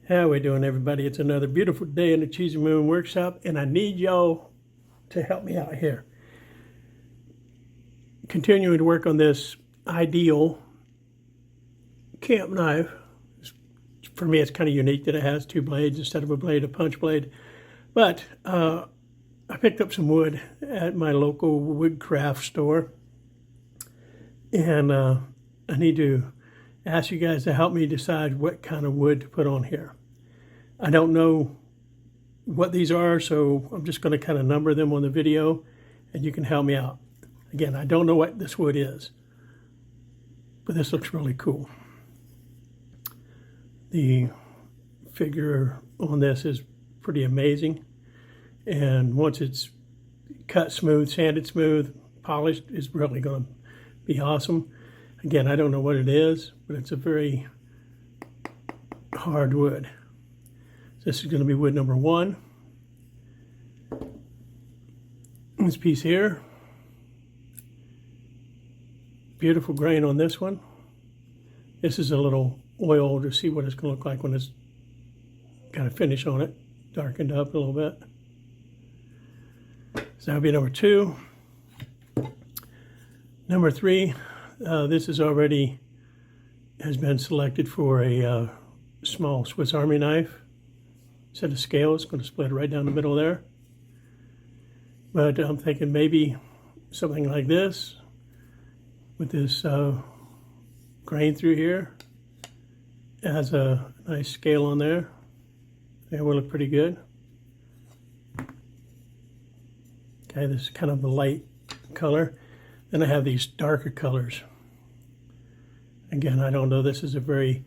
How we doing, everybody? It's another beautiful day in the Cheesy Moon Workshop, and I need y'all to help me out here. Continuing to work on this ideal camp knife. For me, it's kind of unique that it has two blades instead of a punch blade. But I picked up some wood at my local woodcraft store, and I need to ask you guys to help me decide what kind of wood to put on here. I don't know what these are, so I'm just going to kind of number them on the video, and you can help me out. Again, I don't know what this wood is, but this looks really cool. The figure on this is pretty amazing, and once it's cut smooth, sanded smooth, polished, it's really going to be awesome. Again, I don't know what it is, but it's a very hard wood. This is going to be wood number 1. This piece here. Beautiful grain on this one. This is a little oil to see what it's going to look like when it's got a finish on it. Darkened up a little bit. So that'll be number 2. Number 3. This is already has been selected for a small Swiss Army knife. Set of scales, going to split right down the middle there. But I'm thinking maybe something like this with this grain through here. It has a nice scale on there. That will look pretty good. Okay, this is kind of the light color. Then I have these darker colors. Again, I don't know, this is a very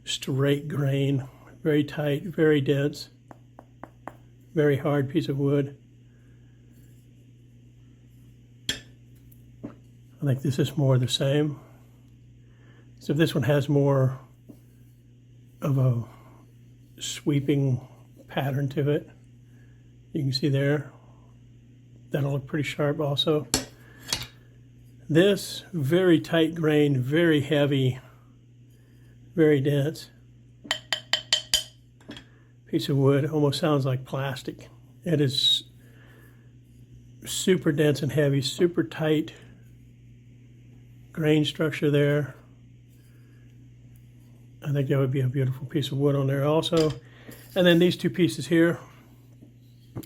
straight grain, very tight, very dense, very hard piece of wood. I think this is more the same. So this one has more of a sweeping pattern to it. You can see there. That'll look pretty sharp also. This, very tight grain, very heavy, very dense piece of wood. Almost sounds like plastic. It is super dense and heavy, super tight grain structure there. I think that would be a beautiful piece of wood on there also. And then these two pieces here.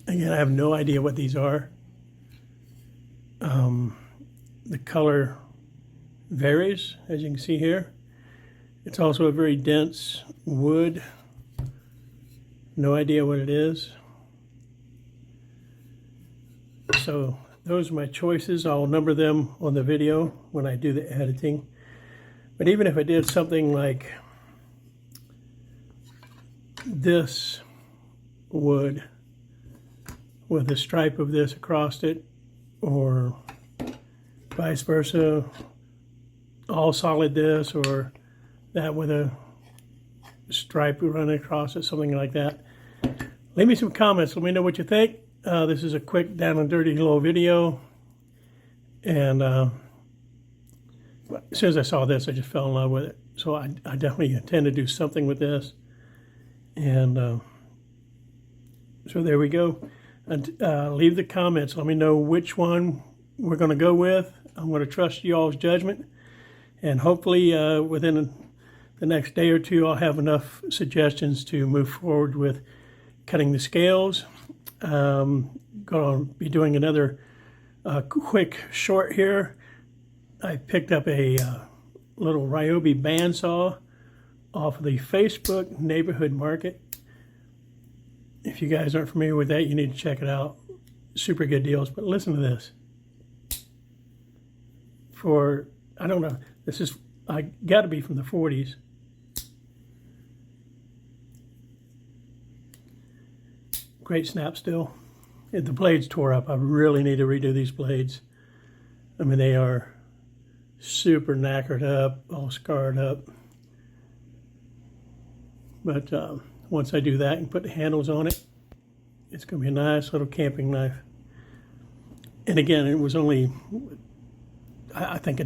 Again, I have no idea what these are. The color varies, as you can see here. It's also a very dense wood. No idea what it is. So those are my choices. I'll number them on the video when I do the editing. But even if I did something like this wood with a stripe of this across it, or vice versa, all solid this, or that with a stripe running across it, something like that. Leave me some comments. Let me know what you think. This is a quick down and dirty little video. And as soon as I saw this, I just fell in love with it. So I definitely intend to do something with this. And so there we go. And leave the comments. Let me know which one we're going to go with. I'm going to trust y'all's judgment. And hopefully within the next day or two, I'll have enough suggestions to move forward with cutting the scales. Going to be doing another quick short here. I picked up a little Ryobi bandsaw off of the Facebook neighborhood market. If you guys aren't familiar with that, you need to check it out. Super good deals. But listen to this. For, I don't know, this is, I got to be from the 40s. Great snap still. The blades tore up. I really need to redo these blades. I mean, they are super knackered up, all scarred up. But once I do that and put the handles on it, it's going to be a nice little camping knife. And again, it was only, I think,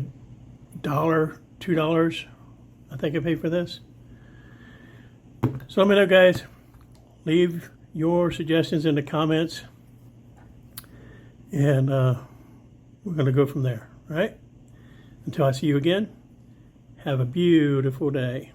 $1, $2. I think I paid for this. So let me know, guys. Leave your suggestions in the comments, and we're going to go from there, all right? Until I see you again, have a beautiful day.